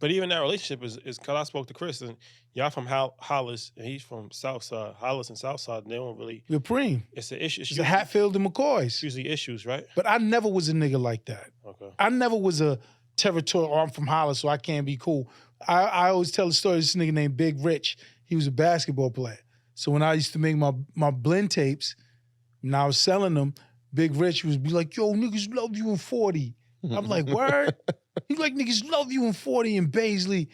But even that relationship is because I spoke to Chris and y'all from Hollis and he's from South Side. Hollis and South Side, they don't really. We're Preem. It's an issue. It's a Hatfield and McCoys. Usually issues, right? But I never was a nigga like that. Okay. I never was a territorial. I'm from Hollis, so I can't be cool. I always tell the story of this nigga named Big Rich. He was a basketball player. So when I used to make my blend tapes, and I was selling them, Big Rich would be like, yo, niggas love you in 40. I'm like, word? He's like, niggas love you in 40 in Baisley.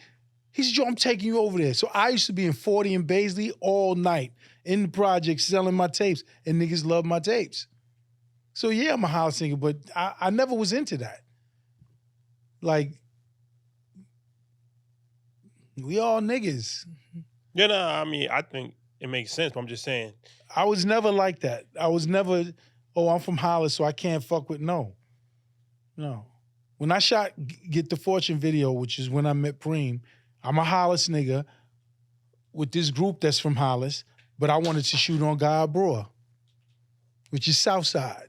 He said, yo, I'm taking you over there. So I used to be in 40 in Baisley all night in the project selling my tapes, and niggas love my tapes. So yeah, I'm a house singer, but I never was into that. Like, we all niggas. Yeah, no, I mean, I think it makes sense, but I'm just saying. I was never like that. I was never, oh, I'm from Hollis, so I can't fuck with, no. When I shot Get the Fortune video, which is when I met Preem, I'm a Hollis nigga with this group that's from Hollis, but I wanted to shoot on Guy Brewer, which is South Side.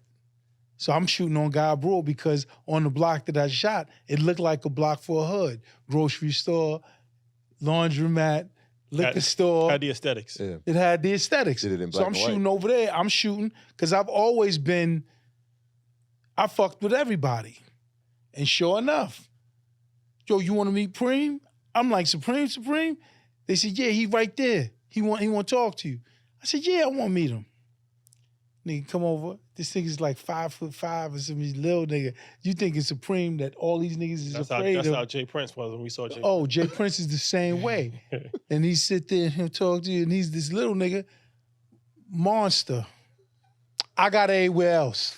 So I'm shooting on Guy Brewer because on the block that I shot, it looked like a block for a hood. Grocery store, laundromat, liquor store. Had the aesthetics. Yeah. It had the aesthetics. Did it in So black I'm and white. shooting over there. I'm shooting because I've always been, I fucked with everybody. And sure enough, yo, you want to meet Preem? I'm like, Supreme? They said, yeah, he right there. He want to talk to you. I said, yeah, I want to meet him. Nigga, come over. This nigga's like 5'5" or some little nigga. You think it's Supreme that all these niggas is afraid of? That's how Jay Prince was when we saw Jay. Oh, Jay Prince is the same way. And he sit there and he'll talk to you, and he's this little nigga, monster. I got anywhere else.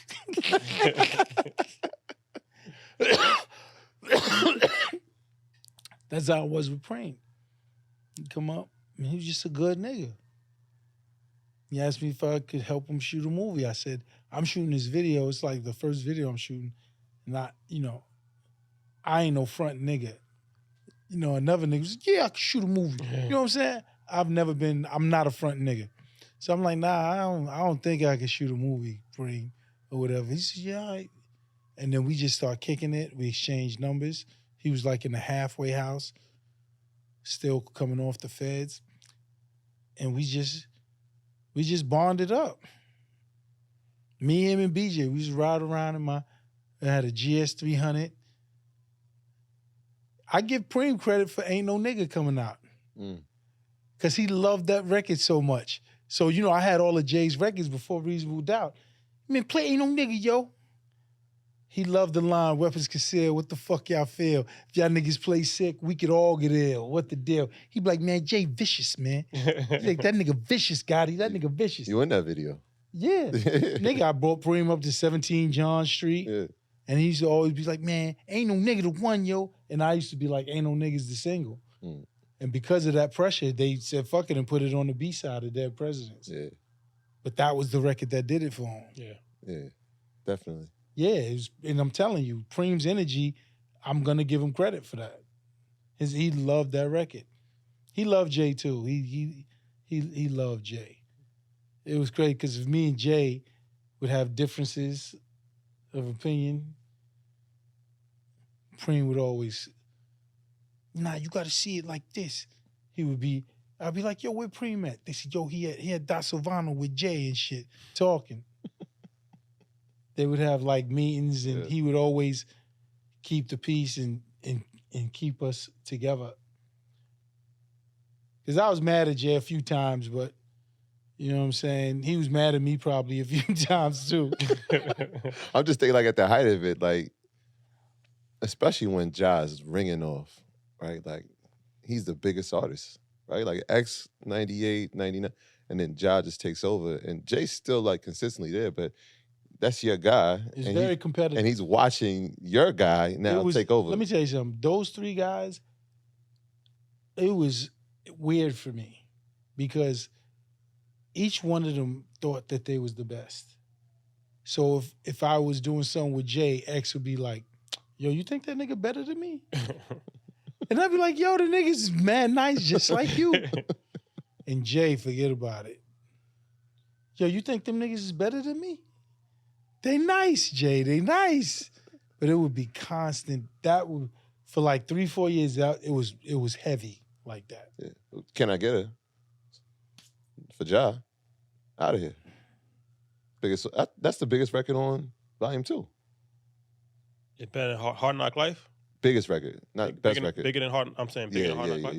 That's how it was with Preem. He'd come up, and he was just a good nigga. He asked me if I could help him shoot a movie. I said, I'm shooting this video. It's like the first video I'm shooting. And I ain't no front nigga. Another nigga was like, yeah, I can shoot a movie. You know what I'm saying? I'm not a front nigga. So I'm like, nah, I don't think I can shoot a movie, Preem, or whatever. He said, yeah, all right. And then we just start kicking it. We exchanged numbers. He was like in the halfway house, still coming off the feds. And we just bonded up. Me, him, and BJ, we just ride around I had a GS 300. I give Preem credit for Ain't No Nigga coming out. Because he loved that record so much. So, I had all of Jay's records before Reasonable Doubt. Play Ain't No Nigga, yo. He loved the line, weapons concealed, what the fuck y'all feel? If y'all niggas play sick, we could all get ill. What the deal? He be like, man, Jay vicious, man. He's like, that nigga vicious, Gotti. That nigga vicious. You in that video? Yeah. Nigga, I brought Preem up to 17 John Street. Yeah. And he used to always be like, man, ain't no nigga the one, yo. And I used to be like, ain't no niggas the single. And because of that pressure, they said, fuck it, and put it on the B-side of Dead Presidents. Yeah. But that was the record that did it for him. Yeah, definitely. Yeah, and I'm telling you, Preem's energy, I'm gonna give him credit for that. He loved that record. He loved Jay too. He loved Jay. It was great because if me and Jay would have differences of opinion, Preem would always, nah, you gotta see it like this. I'd be like, yo, where Preem at? They said, yo, he had Da Silvano with Jay and shit, talking. They would have like meetings, and he would always keep the peace and keep us together. Because I was mad at Jay a few times, but you know what I'm saying? He was mad at me probably a few times too. I'm just thinking like at the height of it, like, especially when Jazz is ringing off, right? Like, he's the biggest artist, right? Like X 98, 99, and then Ja just takes over. And Jay's still like consistently there, but that's your guy. It's very competitive. And he's watching your guy now take over. Let me tell you something. Those three guys, it was weird for me because each one of them thought that they was the best. So if I was doing something with Jay, X would be like, yo, you think that nigga better than me? And I'd be like, yo, the nigga's mad nice just like you. And Jay, forget about it. Yo, you think them niggas is better than me? They nice, Jay. They nice. But it would be constant. For like 3-4 years out, it was heavy like that. Yeah. Can I get it? For Ja. Out of here. That's the biggest record on Volume 2. It's better than Hard Knock Life? Biggest record, not best Bigger, record. bigger than Hard. I'm saying bigger than Hard Knock Life.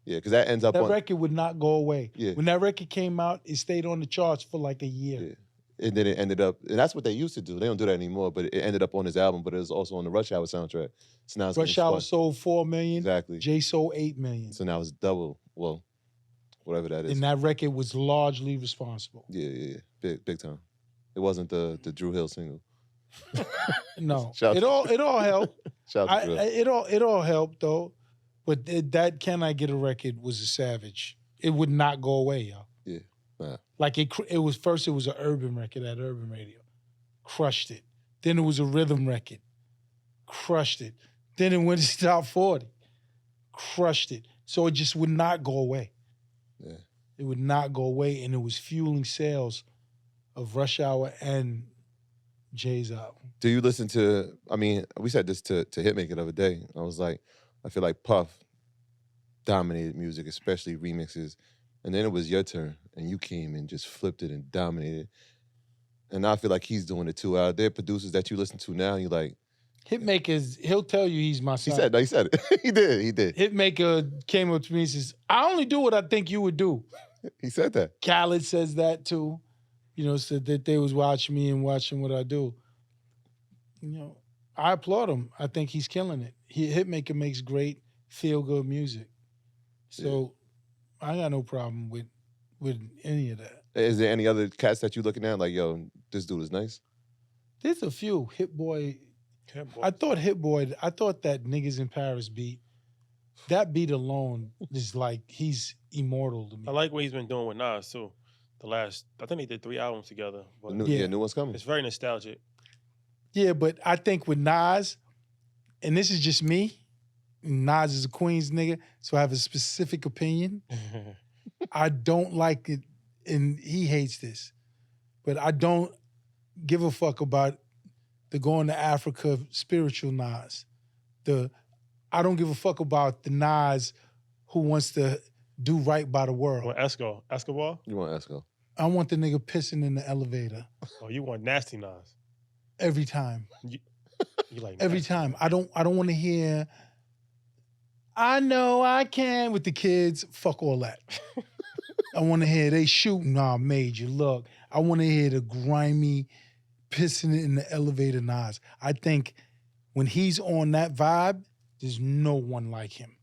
Yeah. Because that ends up That on. record would not go away. Yeah. When that record came out, it stayed on the charts for like a year. Yeah. And then it ended up, and that's what they used to do. They don't do that anymore, but it ended up on his album, but it was also on the Rush Hour soundtrack. So now it's Rush Hour sold 4 million. Exactly. Jay sold 8 million. So now it's double. Well, whatever that is. And that record was largely responsible. Yeah. Big time. It wasn't the Drew Hill single. No. Shout It all helped. Shout out to Drew. It all helped though. But that Can I Get a Record was a savage. It would not go away, y'all. Yeah. Nah. Like it was first it was an urban record at Urban Radio. Crushed it. Then it was a rhythm record. Crushed it. Then it went to top 40. Crushed it. So it just would not go away. Yeah. It would not go away, and it was fueling sales of Rush Hour and Jay's album. Do you listen to, I mean, we said this to Hitmaker the other day. I was like, I feel like Puff dominated music, especially remixes. And then it was your turn, and you came and just flipped it and dominated. And now I feel like he's doing it too. Are there producers that you listen to now and you're like... Hitmaker's, he'll tell you he's my son. He said it. He did. Hitmaker came up to me and says, I only do what I think you would do. He said that. Khaled says that too. You know, said that they was watching me and watching what I do. You know, I applaud him. I think he's killing it. Hitmaker makes great feel-good music. So I got no problem with any of that. Is there any other cats that you looking at like, yo, this dude is nice? There's a few. Hit Boy. I thought that Niggas in Paris beat, that beat alone is like, he's immortal to me. I like what he's been doing with Nas too. I think they did 3 albums together. But New one's coming. It's very nostalgic. Yeah, but I think with Nas, and this is just me, Nas is a Queens nigga, so I have a specific opinion. I don't like it, and he hates this, but I don't give a fuck about the going to Africa spiritual Nas. I don't give a fuck about the Nas who wants to do right by the world. What, Escobar? You want Esco? I want the nigga pissing in the elevator. Oh, you want nasty Nas? Every time. You like every nasty. time. I don't want to hear, I know I can with the kids. Fuck all that. I want to hear they shooting. Nah, Major, look. I want to hear the grimy pissing in the elevator Nas. I think when he's on that vibe, there's no one like him.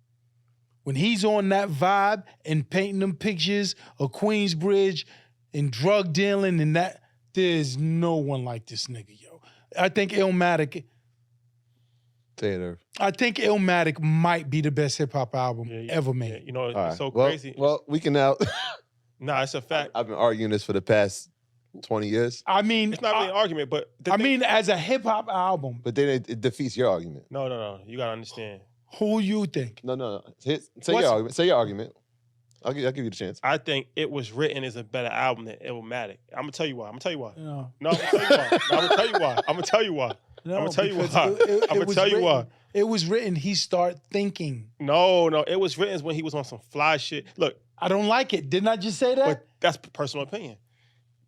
When he's on that vibe and painting them pictures of Queensbridge and drug dealing and that, there's no one like this nigga, yo. I think Illmatic. Say it, Irv. I think Illmatic might be the best hip hop album ever made. Yeah, you know, it's All right. so crazy. Well, we can now. Nah, it's a fact. I've been arguing this for the past 20 years. I mean, It's not really an argument, but as a hip hop album. But then it defeats your argument. No. You gotta understand. Who you think? No. Say your argument. Say your argument. I'll give you the chance. I think It Was Written is a better album than Illmatic. I'm gonna tell you why. No. No, I'm gonna tell you why. I'm gonna tell you why. I'm gonna tell you why. I'm gonna tell you why. It was written. He started thinking. No. It Was Written is when he was on some fly shit. Look, I don't like it. Didn't I just say that? but that's personal opinion.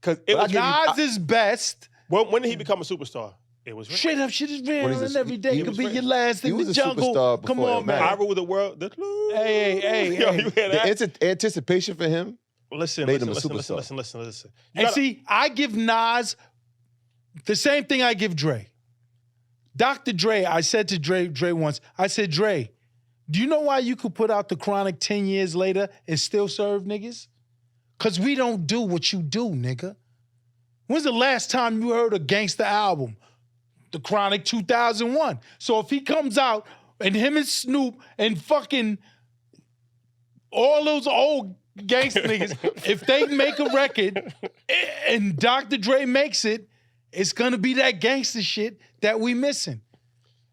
Because it was Nas is best. when did he become a superstar? It was written. Straight up shit is real, When he's and a- every day he could was be written. your last He in was the a jungle. superstar Come before on, man. I rule the world. Hey. Yo, you hear that? The anticipation for him Listen. made him a superstar. Listen. You And gotta- see, I give Nas the same thing I give Dre. Dr. Dre, I said to Dre once, I said, Dre, do you know why you could put out the Chronic 10 years later and still serve niggas? Because we don't do what you do, nigga. When's the last time you heard a Gangster album? The Chronic 2001. So if he comes out and him and Snoop and fucking all those old gangster niggas, if they make a record and Dr. Dre makes it, it's gonna be that gangster shit that we missing.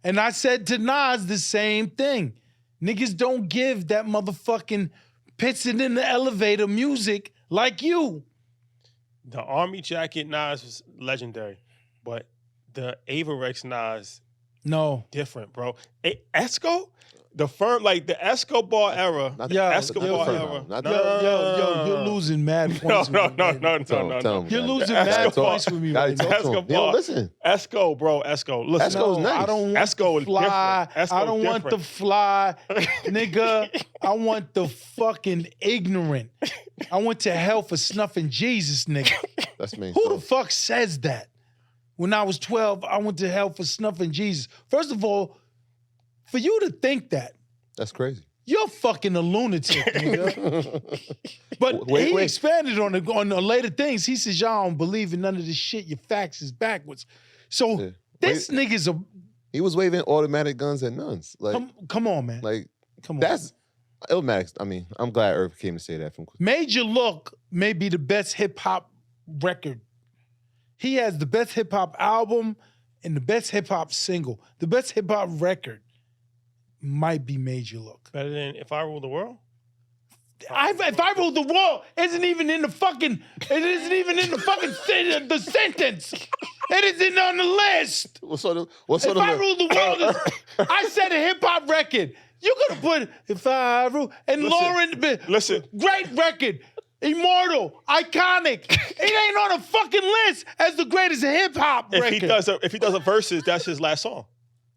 And I said to Nas the same thing. Niggas don't give that motherfucking pissing in the elevator music like you. The Army Jacket Nas was legendary, but the Averex Nas No. different, bro. Esco, the firm, like the Escobar era. Not Yeah, Escobar firm, era. not No, the- Yo, you're losing mad No, points. no, with me no, right now. no, Tell no, him, no, tell no. him. You're man. losing Gotta mad talk- points with me gotta right now. talk to him. You Escobar. don't listen. Esco, bro. Esco. Listen. Esco's nice. I don't want Esco the is fly. different. Esco's I don't want the different. fly, nigga. I want the fucking ignorant. I went to hell for snuffing Jesus, nigga. That's me. Who the fuck says that? When I was 12, I went to hell for snuffing Jesus. First of all, for you to think that, That's crazy. you're fucking a lunatic, nigga. But Wait, he wait. expanded on the later things. He says, y'all don't believe in none of this shit. Your facts is backwards. So Yeah. this nigga's a He was waving automatic guns at nuns. Like, come on, man. like Come on. that's Illmatic. I mean, I'm glad Irv came to say that from. Major Look may be the best hip hop record. He has the best hip hop album and the best hip hop single. The best hip hop record might be Major Look. Better than If I Rule the World? If I Rule the World isn't even in the fucking the sentence. It isn't on the list. What's on the? If I Rule the World is, I said a hip hop record. You could have put If I Rule and Lauren. Listen. Great record. Immortal, iconic. It ain't on a fucking list as the greatest hip hop record. If he does a verses, that's his last song.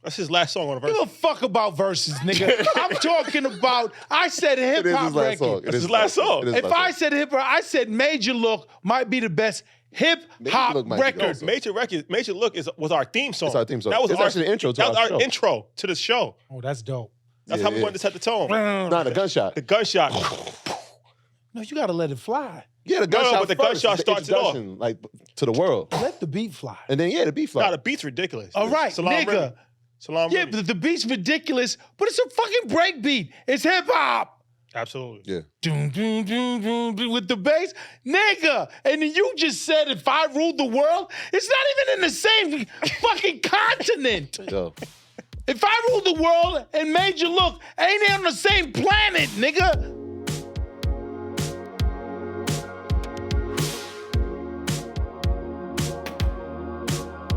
That's his last song on a verse. Give a fuck about verses, nigga. I'm talking about. I said hip It is hop his last record. song. It That's is his last song. It is If last I song. said hip hop, I said Major Look might be the best hip hop Look might be record. also. Major Look was our theme song. It's our theme song. That was It's actually the intro to that was our our show. intro to the show. Oh, that's dope. That's Yeah, how we yeah. wanted to set the tone. Not a gunshot. The gunshot. No, you gotta let it fly. Yeah, the gunshot. but the first gunshot is the starts it off. introduction, like to the world, Let the beat fly. and then the beat fly. Nah, the beat's ridiculous. All right, Salam nigga. Remy. Salam Yeah, Remy. but the beat's ridiculous, but it's a fucking break beat. It's hip hop. Absolutely. Yeah, Doom, doom, doom, doom, doom, with the bass, nigga. And then you just said if I ruled the world, it's not even in the same fucking continent. yo, If I ruled the world and Major Look, ain't on the same planet, nigga.